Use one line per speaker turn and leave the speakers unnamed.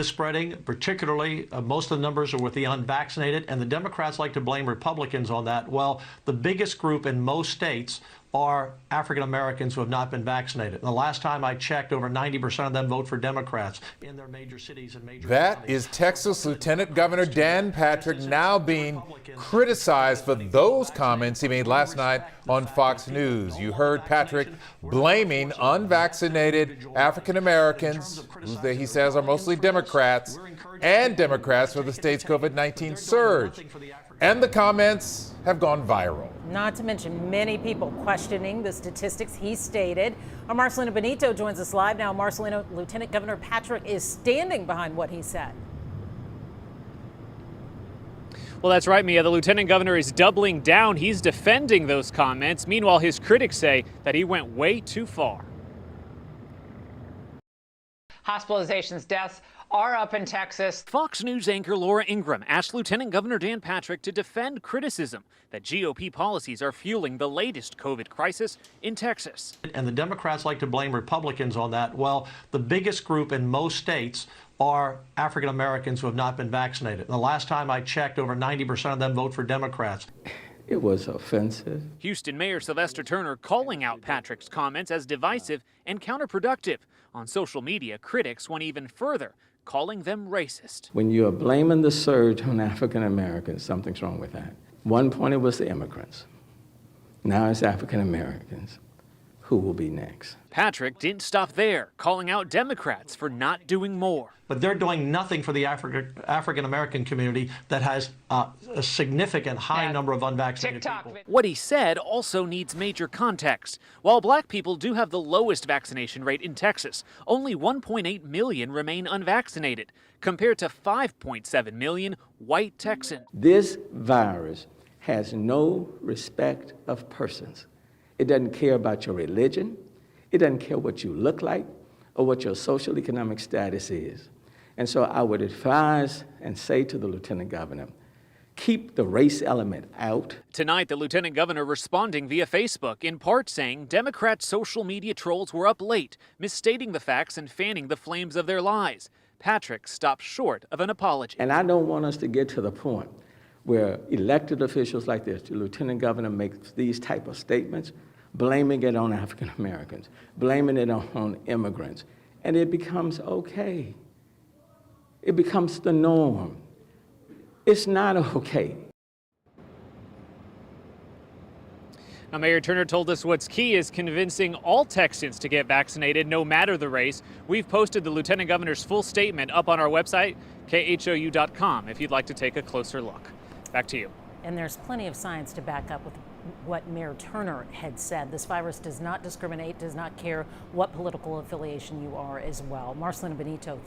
Is spreading, particularly most of the numbers are with the unvaccinated, and the Democrats like to blame Republicans on that. Well, the biggest group in most states are African Americans who have not been vaccinated. And the last time I checked, over 90% of them vote for Democrats in their major cities and major
That
counties.
is Texas Lieutenant Governor Dan Patrick now being criticized for those comments he made last night on Fox News. You heard Patrick blaming unvaccinated African Americans, who he says are mostly Democrats, and Democrats for the state's COVID-19 surge. And the comments have gone viral.
Not to mention many people questioning the statistics he stated. Our Marcelino Benito joins us live now. Marcelino, Lieutenant Governor Patrick is standing behind what he said.
Well, that's right, Mia. The lieutenant governor is doubling down. He's defending those comments. Meanwhile, his critics say that he went way too far.
Hospitalizations, deaths are up in Texas.
Fox News anchor Laura Ingraham asked Lieutenant Governor Dan Patrick to defend criticism that GOP policies are fueling the latest COVID crisis in Texas.
And the Democrats like to blame Republicans on that. Well, the biggest group in most states are African Americans who have not been vaccinated. And the last time I checked, over 90% of them vote for Democrats.
It was offensive.
Houston Mayor Sylvester Turner calling out Patrick's comments as divisive and counterproductive. On social media, critics went even further, calling them racist.
When you are blaming the surge on African Americans, something's wrong with that. One point it was the immigrants. Now it's African Americans. Who will be next?
Patrick didn't stop there, calling out Democrats for not doing more.
But they're doing nothing for the African American community that has a significant high number of unvaccinated people.
What he said also needs major context. While black people do have the lowest vaccination rate in Texas, only 1.8 million remain unvaccinated, compared to 5.7 million white Texans.
This virus has no respect of persons. It doesn't care about your religion. It doesn't care what you look like or what your social economic status is. And so I would advise and say to the Lieutenant Governor, keep the race element out.
Tonight, the Lieutenant Governor responding via Facebook, in part saying Democrat social media trolls were up late, misstating the facts and fanning the flames of their lies. Patrick stopped short of an apology.
And I don't want us to get to the point where elected officials like this, the Lieutenant Governor makes these type of statements, blaming it on African Americans, blaming it on immigrants, and it becomes okay. It becomes the norm. It's not okay.
Now, Mayor Turner told us what's key is convincing all Texans to get vaccinated, no matter the race. We've posted the Lieutenant Governor's full statement up on our website, khou.com, if you'd like to take a closer look. Back to you.
And there's plenty of science to back up with what Mayor Turner had said. This virus does not discriminate, does not care what political affiliation you are as well. Marcelino Benito.